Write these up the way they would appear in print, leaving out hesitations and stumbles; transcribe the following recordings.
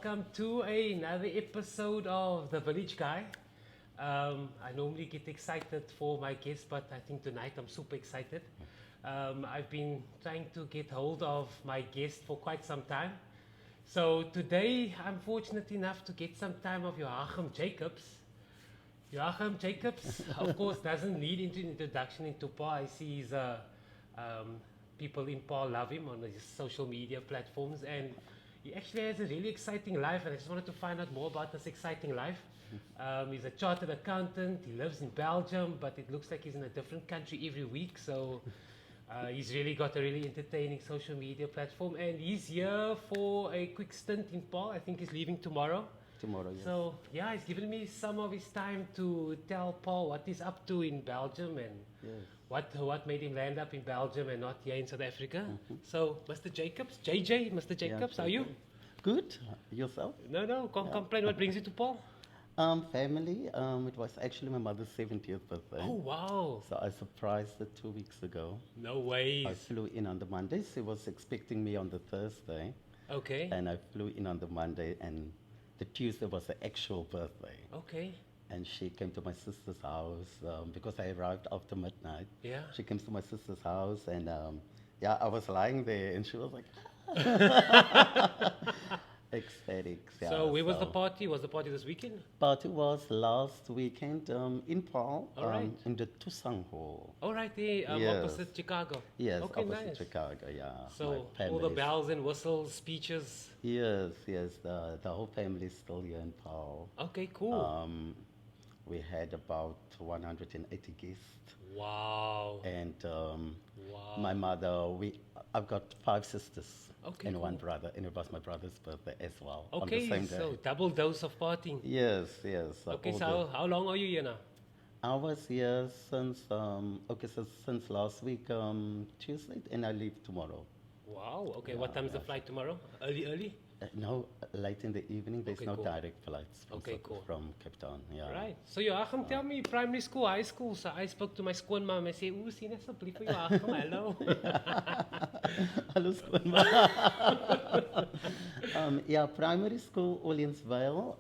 welcome to another episode of The Village Guy. I normally get excited for my guests, but I think tonight I'm super excited. I've been trying to get hold of my guest for quite some time. So today I'm fortunate enough to get some time of Joachim Jacobs. Joachim Jacobs, of course, doesn't need introduction into Paarl. I see his people in Paarl love him on his social media platforms, and he actually has a really exciting life, and I just wanted to find out more about this exciting life. He's a chartered accountant. He lives in Belgium, but it looks like he's in a different country every week. So he's really got a really entertaining social media platform, and he's here for a quick stint in Paarl. I think he's leaving tomorrow. Yes. So yeah, he's given me some of his time to tell Paarl what he's up to in Belgium and what made him land up in Belgium and not here in South Africa. So Mr. Jacobs, Mr. Jacobs, how are you? Good. Yourself? No, can't complain. What brings you to Paarl? Family. It was actually my mother's 70th birthday. Oh wow! So I surprised her 2 weeks ago. No way. I flew in on the Monday. She was expecting me on the Thursday. Okay. And I flew in on the Monday, and the Tuesday was the actual birthday. Okay. And she came to my sister's house because I arrived after midnight. Yeah. She came to my sister's house, and I was lying there, and she was like, ecstatic. Yeah, So where was the party? Was the party this weekend? Party was last weekend in Paarl, All right. in the Toussaint Hall. All right, there, Yes. opposite Chicago. Yes, Okay, opposite nice. Chicago, yeah. So My all the family's- bells and whistles, speeches. Yes, the whole family is still here in Paarl. Okay, cool. We had about 180 guests. Wow. And Wow. my mother, I've got 5 sisters Okay, and cool. 1 brother, and it was my brother's birthday as well on Okay, the same day. so double dose of partying. Yes. Okay, all so how long are you here now? I was here since since last week Tuesday, and I leave tomorrow. Wow. Okay, Yeah, what time is the yeah. flight tomorrow? Early? No, late in the evening. There's Okay, no cool. direct flights from, Okay, cool. from Cape Town. Yeah. Right. So Joachim, tell me, primary school, high school. So I spoke to my skoonmam and say, "Ooh, sien asseblief vir Joachim, hello." Hallo skoon. Primary school, Orleansville.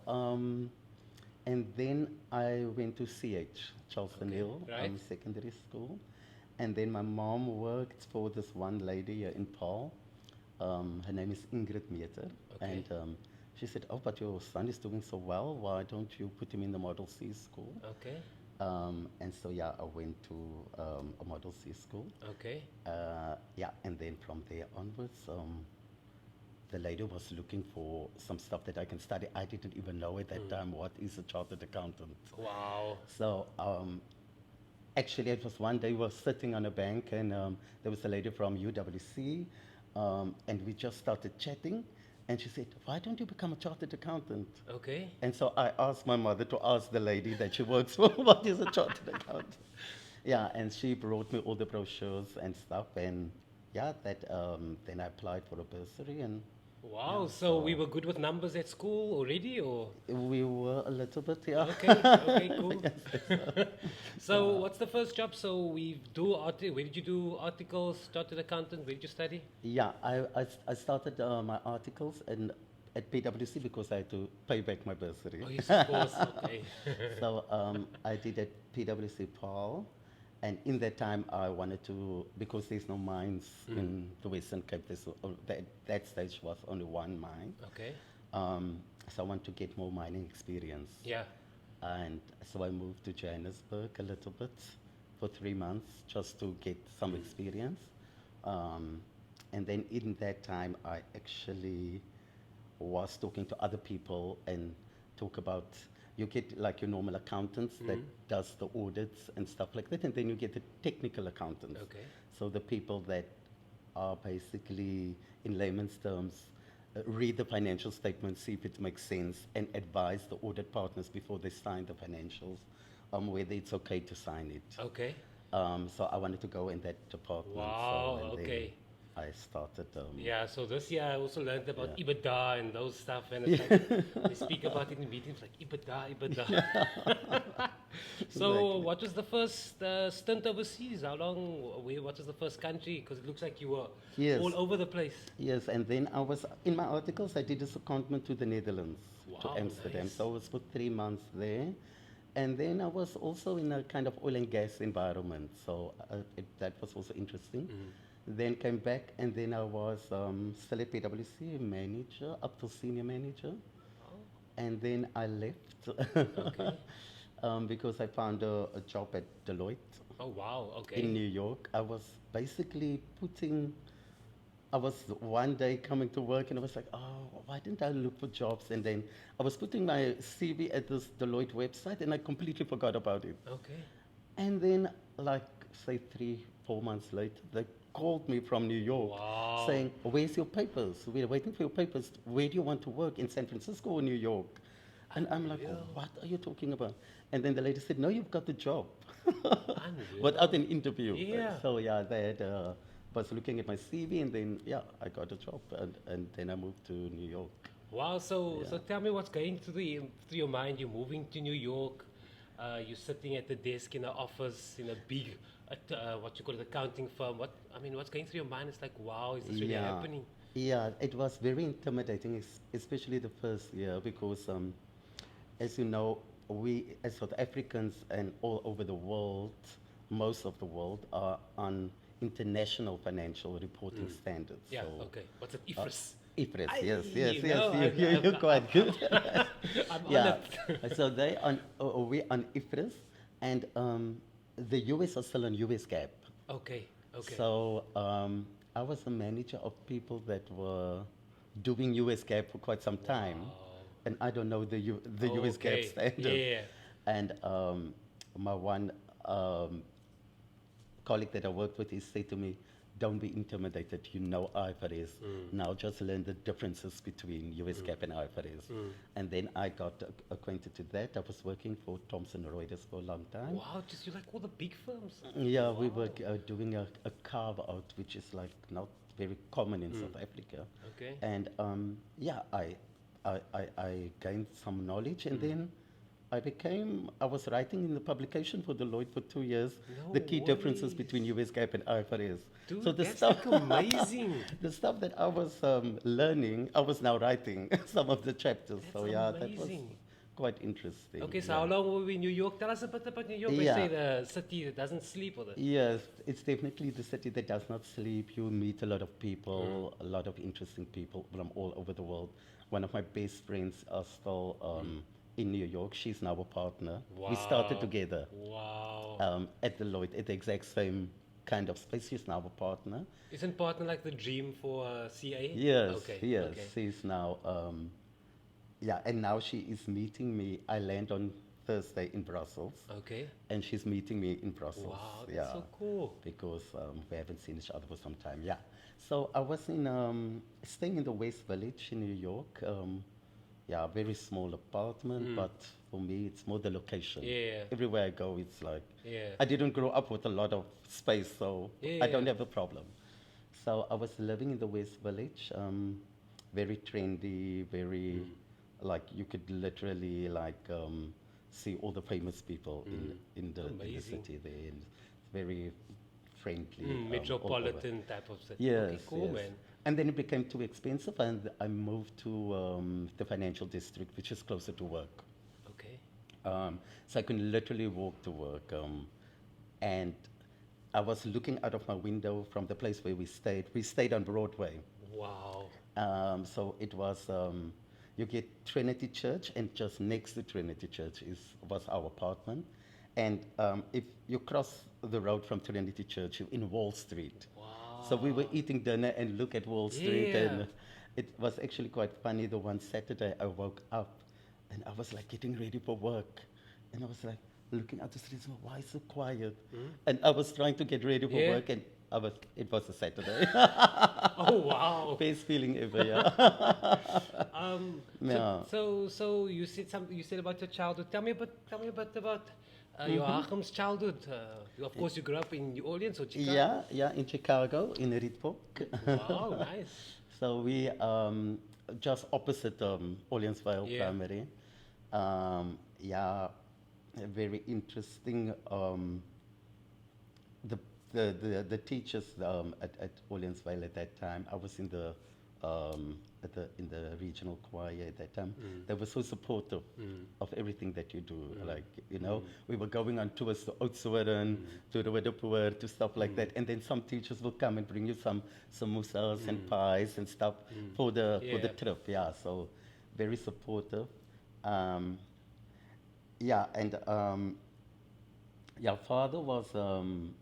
And then I went to CH, Charleston Okay, Hill, right. secondary school. And then my mom worked for this one lady here in Paarl. Her name is Ingrid Meter. Okay. And she said, "Oh, but your son is doing so well. Why don't you put him in the Model C school?" Okay. And so, I went to a Model C school. Okay. And then from there onwards, the lady was looking for some stuff that I can study. I didn't even know at that time what is a chartered accountant. Wow. So actually, it was one day we were sitting on a bank, and there was a lady from UWC, and we just started chatting. And she said, "Why don't you become a chartered accountant?" Okay. And so I asked my mother to ask the lady that she works for, what is a chartered accountant? Yeah, and she brought me all the brochures and stuff, and then I applied for a bursary, and Wow. So we were good with numbers at school already, or? we were a little bit, yeah. Okay, cool. So what's the first job? So where did you do articles, chartered accountant? Where did you study? Yeah, I started my articles at PwC because I had to pay back my bursary. Oh, yes, of course. Okay. So I did at PwC Paarl, and in that time I wanted to, because there's no mines in the Western Cape, that stage was only one mine. Okay. So I wanted to get more mining experience. Yeah. And so I moved to Johannesburg a little bit for 3 months just to get some experience. And then in that time, I actually was talking to other people and talk about, you get like your normal accountants that does the audits and stuff like that, and then you get the technical accountants. Okay. So the people that are basically, in layman's terms, read the financial statements, see if it makes sense, and advise the audit partners before they sign the financials, whether it's okay to sign it. Okay. So I wanted to go in that department. Wow. So, and then- Okay. I started. Yeah, so this year I also learned about Yeah. EBITDA and those stuff, and it's like they speak about it in meetings like EBITDA. So, Exactly. what was the first stint overseas? How long? What was the first country? Because it looks like you were Yes, all over the place. yes, and then I was in my articles. I did a secondment to the Netherlands, to Wow, Amsterdam. nice. So I was for 3 months there, and then I was also in a kind of oil and gas environment. So that was also interesting. Then came back, and then I was still at PwC manager up to senior manager, and then I left Okay. because I found a job at Deloitte Oh wow. in Okay. New York. I was basically I was one day coming to work and I was like, oh, why didn't I look for jobs? And then I was putting my CV at this Deloitte website and I completely forgot about it. Okay. And then, like, say 3, 4 months later, they called me from New York Wow. saying, where's your papers? We're waiting for your papers. Where do you want to work, in San Francisco or New York? And I'm like, Unreal. what are you talking about? And then the lady said, no, you've got the job. Unreal. Without an interview. Yeah. So yeah, they had, was looking at my CV and then, yeah, I got a job and then I moved to New York. Wow. So Yeah. tell me what's going through your mind. You're moving to New York. You're sitting at the desk in an office in a big, what you call it, accounting firm. What's going through your mind? It's like, wow, is this really Yeah, happening? yeah, it was very intimidating, especially the first year, because as you know, we as South Africans and all over the world, most of the world are on international financial reporting standards. Yeah. So, Okay. What's it? IFRS. IFRS, I yes, yes, yes, know. you're quite good. I'm on Yeah, it. so we on IFRS, and the US are still on US GAAP. Okay. Okay. So I was a manager of people that were doing US GAAP for quite some time, Wow. and I don't know the US GAAP Okay. standard. Yeah. And my one colleague that I worked with, he said to me, "Don't be intimidated. You know IFRS. Now just learn the differences between US GAAP and IFRS." And then I got acquainted to that. I was working for Thomson Reuters for a long time. Wow. Just you like all the big firms. Yeah, we were Wow. doing a carve out, which is like not very common in South Africa. Okay. And yeah, I gained some knowledge, and then I was writing in the publication for Deloitte for 2 years, No the key differences ways. between US GAAP and IFRS. Dude, So the that's stuff, like amazing. the stuff that I was learning, I was now writing some of the chapters. That's So yeah, that was amazing. quite interesting. Okay, so yeah. how long were we in New York? Tell us a bit about New York. They Yeah. say the city that doesn't sleep or the. Yes, it's definitely the city that does not sleep. You meet a lot of people, a lot of interesting people from all over the world. One of my best friends are still in New York. She's now a partner. We started Wow. together Wow. at Deloitte at the exact same kind of space. She's now a partner. Isn't partner like the dream for CA? Yes, Okay. yes. Okay. She's now, yeah, and now she is meeting me. I land on Thursday in Brussels, Okay. and she's meeting me in Brussels. Wow, that's yeah. so cool. Because we haven't seen each other for some time. Yeah. So I was staying in the West Village in New York. Yeah, very small apartment, but for me, it's more the location. Yeah. Everywhere I go, it's like, Yeah. I didn't grow up with a lot of space, so I don't Yeah. have a problem. So I was living in the West Village, very trendy, very, like, you could literally, like, see all the famous people in the Amazing. city there. And it's very friendly. all over. Metropolitan type of city. Yes, Okay, cool, yes. man. And then it became too expensive, and I moved to the financial district, which is closer to work. Okay. So I can literally walk to work. And I was looking out of my window from the place where we stayed. We stayed on Broadway. Wow. So it was, you get Trinity Church, and just next to Trinity Church was our apartment. And if you cross the road from Trinity Church, you're in Wall Street. Wow. So we were eating dinner and look at Wall Street, Yeah. and it was actually quite funny. The one Saturday I woke up, and I was like getting ready for work, and I was like looking at the streets, why is it so quiet? And I was trying to get ready for Yeah. work, and it was a Saturday. Oh, wow. Best feeling ever, yeah. Yeah. So you said something. You said about your childhood. Tell me a bit about Joachim's childhood. Of course, you grew up in New Orleans or Chicago. Yeah, in Chicago, in Rietbok. Wow, nice. So we just opposite Orleansville Yeah. Primary. Yeah, a very interesting. The, the teachers at Orleansville at that time. I was in the in the regional choir at that time. They were so supportive of everything that you do. Like, you know, we were going on tours to Oudtshoorn, to the Widderpoort, to stuff like that. And then some teachers will come and bring you some samosas and pies and stuff for the Yeah. trip. Yeah, so very supportive. Um, yeah, and yeah, father was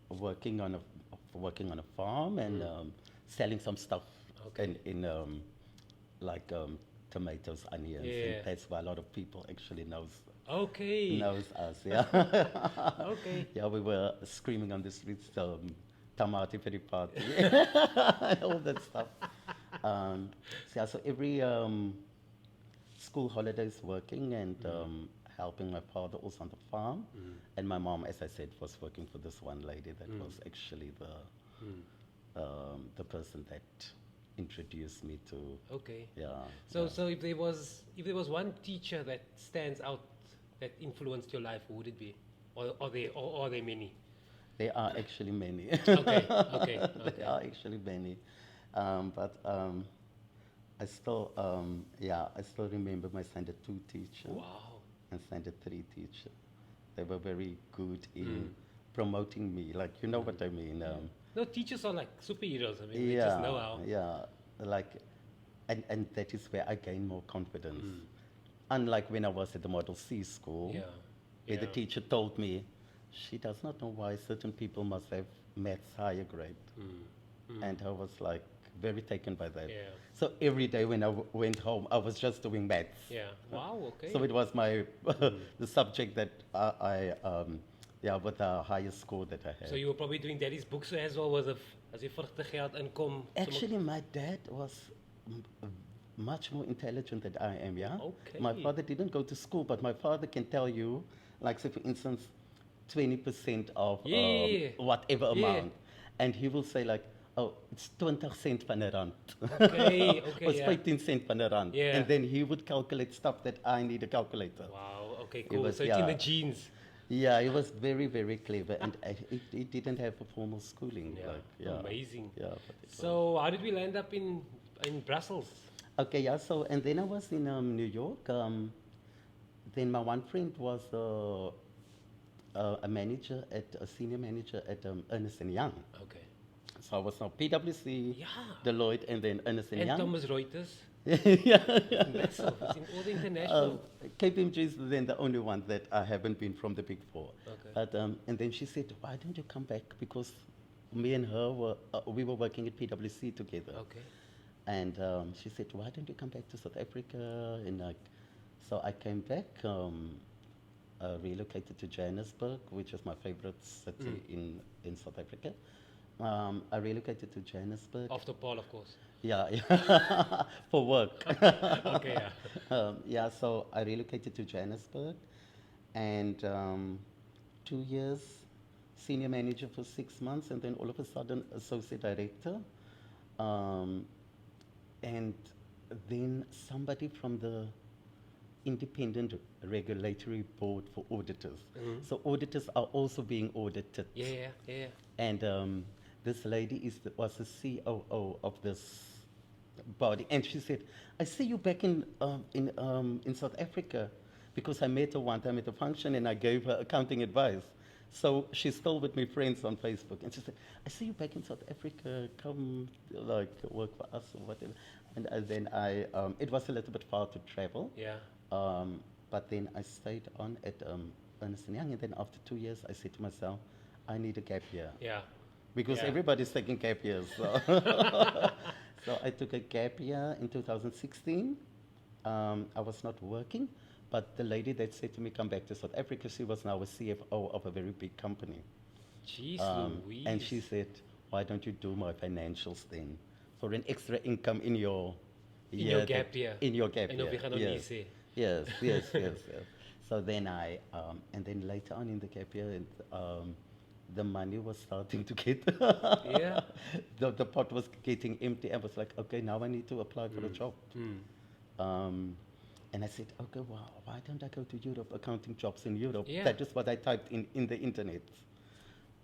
working on a farm and selling some stuff Okay. in like tomatoes, onions, and Yeah. that's why a lot of people actually Okay. knows us. Yeah, Okay. yeah, we were screaming on the streets, "Tamati for the party," and all that stuff. So, yeah, so every school holidays working and helping my father also on the farm. And my mom, as I said, was working for this one lady that was actually the person that introduced me to, Okay. yeah. So Yeah. so if there was one teacher that stands out that influenced your life, who would it be? Or are there many? There are actually many. Okay. Okay. There Okay. are actually many. But I still, I still remember my standard 2 teacher Wow. and standard 3 teacher. They were very good in promoting me, like, you know what I mean. No, teachers are like superheroes. I mean, they just know how. Yeah, like, and that is where I gained more confidence. Unlike when I was at the Model C school, Yeah. where the Yeah. teacher told me she does not know why certain people must have maths higher grade. And I was like very taken by that. Yeah. So every day when I went home, I was just doing maths. Yeah. Wow. Okay. So it was my the subject that yeah, with the highest score that I had. So you were probably doing daddy's books as well, was as je vrugte geld inkom. Actually, my dad was much more intelligent than I am, yeah? Okay. My father didn't go to school, but my father can tell you, like, say, for instance, 20% of Yeah. whatever Yeah. amount. And he will say, like, oh, it's 20 cent van 'n rand. Okay, okay, Or it's yeah. 15 cent van 'n rand. Yeah. And then he would calculate stuff that I need a calculator. Wow. Okay. It Cool. was- So it's in yeah. the genes. Yeah, he was very, very clever. And he didn't have a formal schooling. Yeah. Like, yeah. Amazing. Yeah, but it was- So how did we land up in Brussels? Okay, yeah, so, and then I was in New York. Then my one friend was a senior manager at Ernst & Young. Okay. So I was now PwC, Yeah. Deloitte, and then Ernst & And Young. Thomas Reuters. Yeah. Massive. It's in all the international. KPMG is then the only one that I haven't been from the Big Four. Okay. But, and then she said, why don't you come back? Because me and her we were working at PwC together. Okay. And she said, why don't you come back to South Africa? And so I came back, relocated to Johannesburg, which is my favorite city in South Africa. I relocated to Johannesburg. After Paarl, of course. Yeah, for work. Okay. Yeah. Yeah, so I relocated to Johannesburg, and 2 years, senior manager for 6 months, and then all of a sudden associate director. And then somebody from the independent regulatory board for auditors. So auditors are also being audited. Yeah. Yeah. And this lady was the COO of this body, and she said, "I see you back in South Africa," because I met her one time at a function, and I gave her accounting advice. So she's still with me friends on Facebook, and she said, "I see you back in South Africa. Come, like, work for us or whatever." And then it was a little bit far to travel. Yeah. But then I stayed on at Ernst & Young, and then after 2 years, I said to myself, I need a gap year. Yeah. Because Yeah. everybody's taking gap years. So. So I took a gap year in 2016. I was not working, but the lady that said to me, come back to South Africa, she was now a CFO of a very big company. Jeez Louise. And she said, why don't you do my financials then? For an extra income in your In your gap year. In your gap En year. of jy gaan nou nie Yes. sê. Yes, yes, yes, yes. So then and then later on in the gap year, the money was starting to get, Yeah. the pot was getting empty. I was like, okay, now I need to apply for a job. And I said, okay, well, why don't I go to Europe, accounting jobs in Europe? Yeah. That is what I typed in the internet.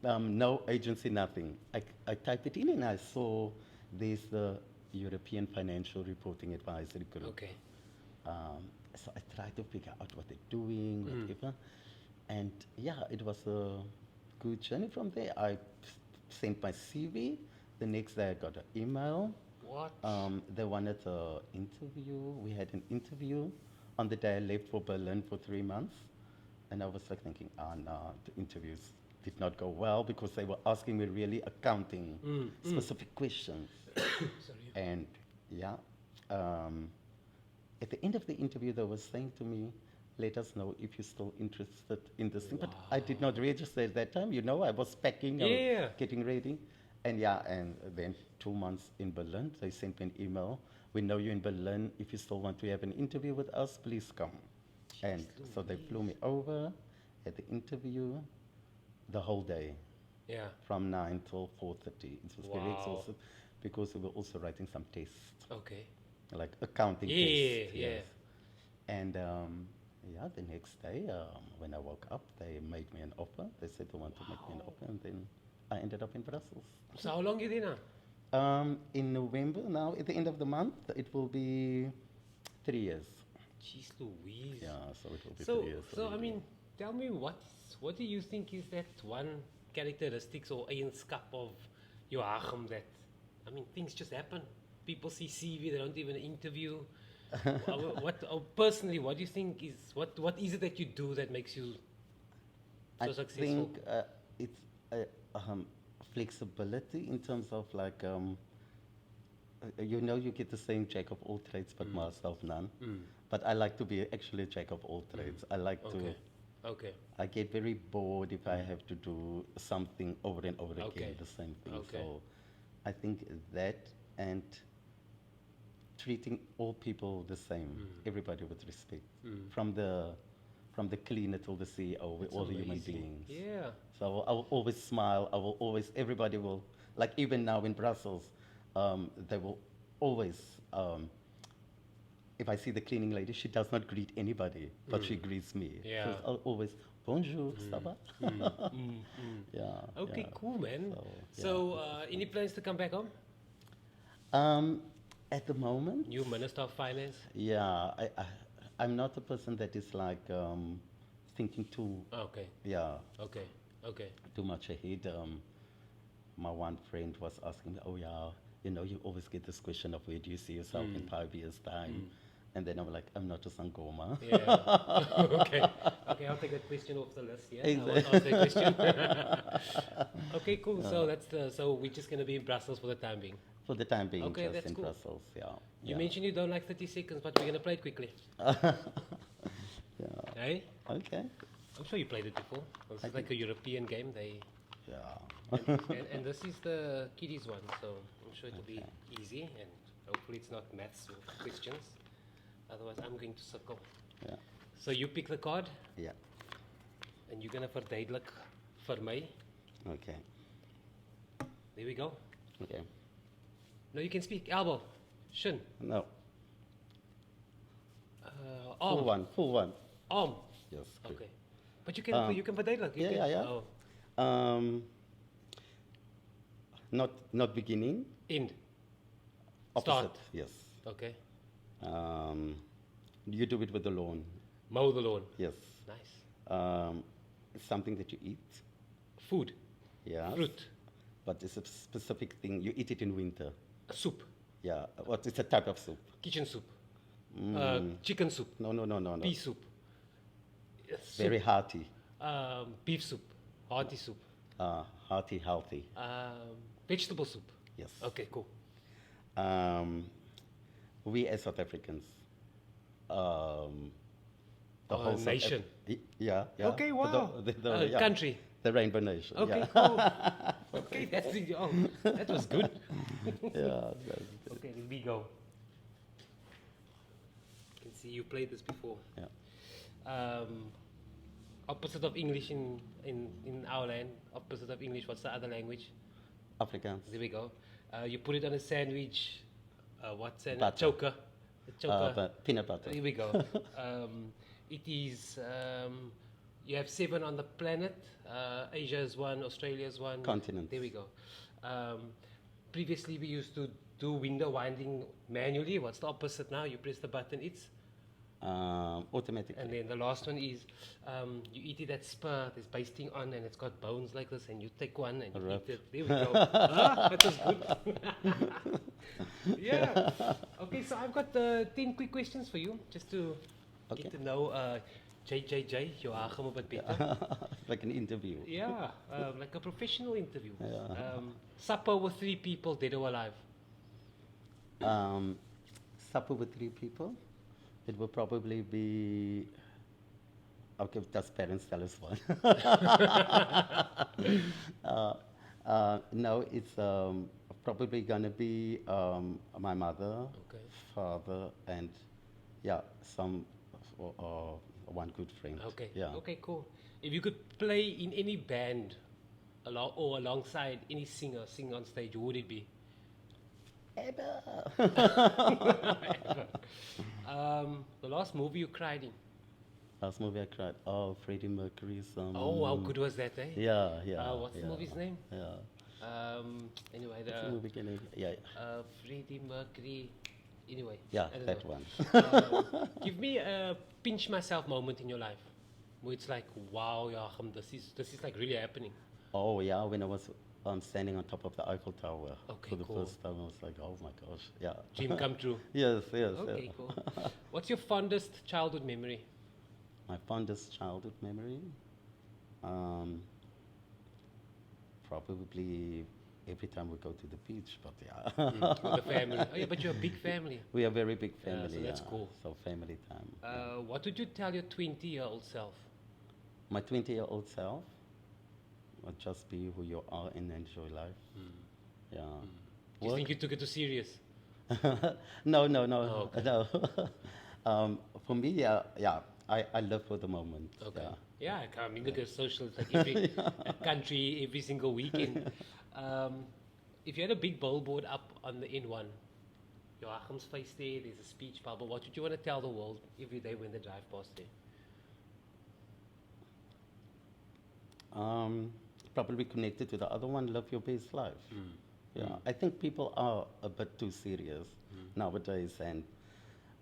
No agency, nothing. I typed it in and I saw there's the European Financial Reporting Advisory Group. Okay. So I tried to figure out what they're doing, whatever. And yeah, it was a good journey from there. I sent my CV. The next day I got an email. What? They wanted an interview. We had an interview on the day I left for Berlin for 3 months. And I was like thinking, no, the interviews did not go well because they were asking me really accounting specific questions. Sorry. And yeah, at the end of the interview, they were saying to me, let us know if you're still interested in this thing. But I did not register at that time. You know, I was packing, I Yeah. was getting ready. And yeah, and then 2 months in Berlin, they sent me an email. We know you're in Berlin. If you still want to have an interview with us, please come. And so they flew me over at the interview the whole day, Yeah. from 9 till 4:30. It was very Wow. exhausting because we were also writing some tests, Okay. like accounting Yeah, tests. yeah. Yes. And yeah, the next day when I woke up, they made me an offer. They said they want to make me an offer, and then I ended up in Brussels. So how long you there now? In November, now at the end of the month, it will be 3 years. Jeez Louise. Yeah, so it will be So, 3 years. so I already. mean, tell me what do you think is that one characteristics or eienskap of Joachim that, I mean, things just happen. People see CV, they don't even interview. Personally, what do you think is, what is it that you do that makes you so I successful? think it's flexibility in terms of like, you know, you get the saying jack of all trades but master of none. But I like to be actually a jack of all trades. I like to, Okay. I get very bored if I have to do something over and over Okay. again, the same thing. Okay. So I think that, and treating all people the same, everybody with respect, from the cleaner till the CEO, we're all human amazing. beings. Yeah. So I will always smile. I will always, everybody will, like even now in Brussels, they will always, if I see the cleaning lady, she does not greet anybody, but she greets me. Yeah. So I'll always, bonjour, ça va? Yeah. Okay, yeah. cool, man. So, So, any plans to come back home? At the moment, New Minister of Finance? yeah, I'm not a person that is like thinking too, Okay, okay. too much ahead. My one friend was asking me, oh yeah, you know, you always get this question of where do you see yourself in 5 years' time? And then I'm like, I'm not a Sangoma. Yeah. Okay, I'll take that question off the list, yeah? I won't ask that question. Okay, cool. So so we're just going to be in Brussels for the time being. For the time being, Okay, just that's in cool. Brussels, yeah. You mentioned you don't like 30 seconds, but we're going to play it quickly. Yeah. Hey? Okay. I'm sure you played it before. It's like a European game. Yeah. And this is the kiddies one, so I'm sure it'll be easy, and hopefully it's not maths or questions. Otherwise, I'm going to circle. Yeah. So you pick the card, Yeah. and you're gonna verduidelik vir my. Okay. There we go. Okay. No, you can speak. Elbow, shin, No. arm, Full one. arm. Yes. good. Okay, but you can verduidelik. You Yeah, can, yeah, yeah. Oh, Not beginning. end. Opposite. Start. Yes. Okay. You do it with the lawn. Mow the lawn. Yes. Nice. It's something that you eat. Food. Yeah. Fruit. But it's a specific thing. You eat it in winter. Soup. Yeah. What? It's a type of soup. Kitchen soup. Chicken soup. No. Pea soup. Very hearty. Beef soup. Hearty soup. Hearty, healthy. Vegetable soup. Yes. Okay, cool. We as South Africans, the whole South nation. yeah. Okay, wow. Yeah, Country. the Rainbow Nation. Okay, yeah. cool. Okay, that was good. Yeah. Okay, here we go. see. You played this before. Yeah. Opposite of English in our land. Opposite of English. What's the other language? Afrikaans. There we go. You put it on a sandwich. What's sandwich? Butter. Choker. A choker. But peanut butter. Here we go. It is. You have 7 on the planet. Asia is 1. Australia is 1. Continents. There we go. Previously, we used to do window winding manually. What's the opposite now? You press the button. It's. Automatically. And then the last one is you eat it at spur. There's basting on, and it's got bones like this, and you take one and you eat it. There we go. That was good. Yeah. Okay, so I've got 10 quick questions for you, just to get to know Joachim a bit better. Like an interview. Yeah, like a professional interview. Yeah. Supper with 3 people, dead or alive. Supper with 3 people. It will probably be. Okay, does parents tell us one? No, it's probably gonna be my mother, Okay. father, and yeah, one good friend. Okay. Yeah. Okay, cool. If you could play in any band alongside any singer sing on stage, who would it be? The last movie you cried in. Last movie I cried. Oh, Freddie Mercury's. Oh, how good was that, eh? Yeah, yeah. What's the movie's name? Yeah. Anyway, What's the movie name? Yeah. Freddie Mercury. Anyway. Yeah, I don't that know. one. Give me a pinch myself moment in your life where it's like, wow, Joachim, this is like really happening. Oh yeah, when I was standing on top of the Eiffel Tower Okay, for the cool. first time, I was like, oh my gosh, yeah. Dream come true. Yes, yes. Okay, yeah. cool. What's your fondest childhood memory? My fondest childhood memory, probably every time we go to the beach, but yeah. With the family. Oh, yeah, but you're a big family. We are a very big Yeah, family. so that's cool. So family time. What would you tell your 20-year-old self? My 20-year-old self would just be who you are and enjoy life. Yeah. Do you think you took it too serious? No, Oh, okay. no. For me, yeah. I live for the moment. Okay. Yeah. Yeah, I mean, look at social, it's like every country, every single weekend. If you had a big billboard up on the N1, Joachim's face there's a speech bubble, what would you want to tell the world every day when they drive past there? Probably connected to the other one, live your best life. Yeah. I think people are a bit too serious nowadays, and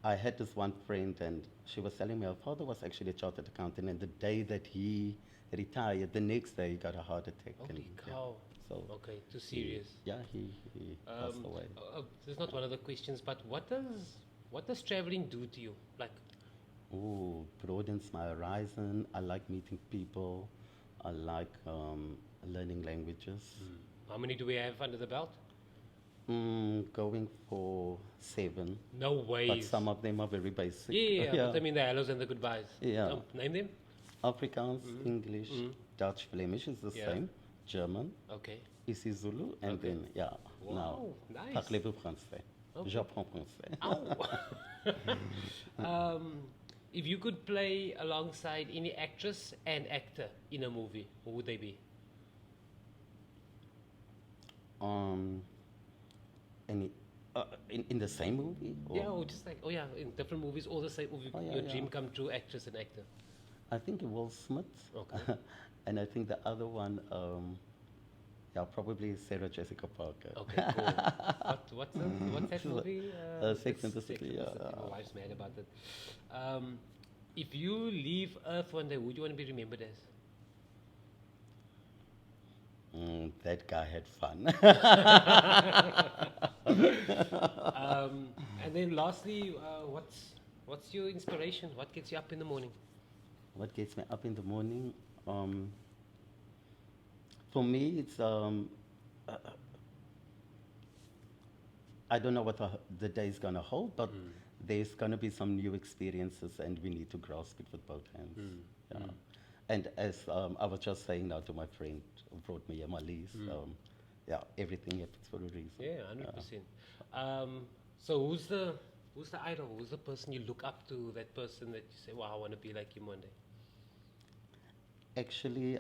I had this one friend, and she was telling me her father was actually a chartered accountant, and the day that he retired, the next day he got a heart attack. Holy and, cow. So Okay, too serious. he passed away. This is not one of the questions, but what does traveling do to you? Like, Ooh, broadens my horizon. I like meeting people. I like learning languages. how many do we have under the belt? Going for 7, No ways. but some of them are very basic. Yeah, but I mean the hellos and the goodbyes. Yeah. Name them? Afrikaans, English, Dutch, Flemish is the Yeah. same. German, Okay. isiZulu, and Okay. then, yeah, Wow, now, nice. parlez-vous français? Okay. J'apprends français. Ow. If you could play alongside any actress and actor in a movie, who would they be? Any, in the same movie? Or? Yeah, or just like, in different movies, all the same movie. Oh, yeah, your yeah. dream come true, actress and actor. I think Will Smith. Okay. And I think the other one, probably Sarah Jessica Parker. Okay, cool. What's that movie? Sex and the it's City, Sex and the yeah. City. My wife's mad about it. If you leave Earth one day, who do you want to be remembered as? That guy had fun. And then lastly, what's your inspiration? What gets you up in the morning? What gets me up in the morning? For me, it's I don't know what the day is gonna hold, but there's gonna be some new experiences, and we need to grasp it with both hands. Yeah. And as I was just saying now to my friend who brought me a Malise, everything happens for a reason. Yeah, 100%. So who's the Who's the idol? Who's the person you look up to? That person that you say, "Wow, I want to be like him one day." Actually,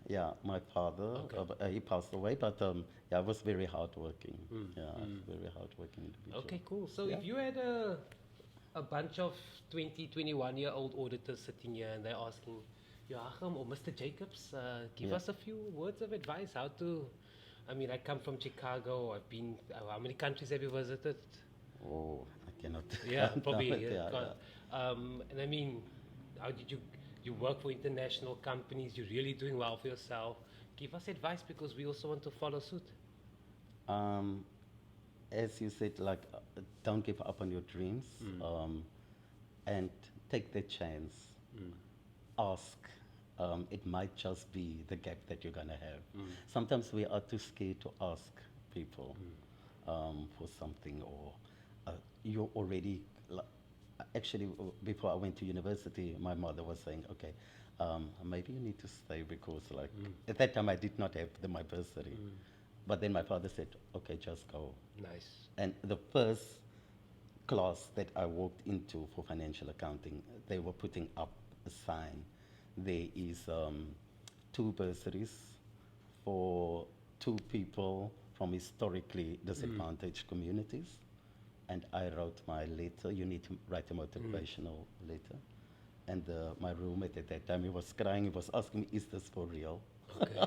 yeah, my father, Okay. he passed away, but yeah, I was very hardworking. Yeah, very hardworking individual. Okay, cool. So Yeah. if you had a bunch of 20, 21-year-old auditors sitting here and they're asking, Joachim or Mr. Jacobs, give Yeah. us a few words of advice how to. I mean, I come from Chicago. I've been. How many countries have you visited? Oh, I cannot. Yeah, count probably. it, Yeah, yeah, can't. And I mean, how did you work for international companies? You're really doing well for yourself. Give us advice because we also want to follow suit. Um, as you said, like, don't give up on your dreams, and take the chance. Ask. It might just be the gap that you're gonna have. Sometimes we are too scared to ask people for something, or you already. Actually, before I went to university, my mother was saying, "Okay, maybe you need to stay because, like, at that time I did not have my bursary." But then my father said, "Okay, just go." Nice. And the first class that I walked into for financial accounting, they were putting up a sign. There is 2 bursaries for 2 people from historically disadvantaged communities. And I wrote my letter. You need to write a motivational letter. And my roommate at that time, he was crying. He was asking me, "Is this for real? Okay.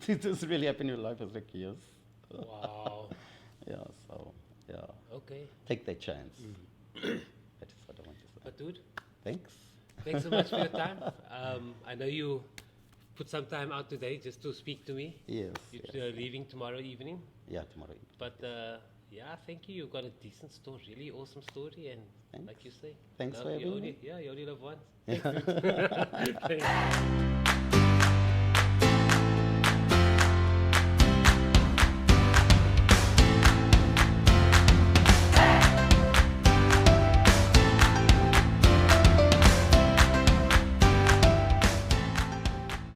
Did this really happen in your life?" I was like, "Yes." Wow. Yeah, so, yeah. Okay. Take that chance. That is what I want to say. But dude, Thanks. thanks so much for your time. I know you put some time out today just to speak to me. Yes. You're leaving tomorrow evening. Yeah, tomorrow evening. But yeah, thank you. You've got a decent story, really awesome story, and Thanks. like you say, Thanks love, for you having only, me. yeah, you only live once. Thanks, dude. Thanks.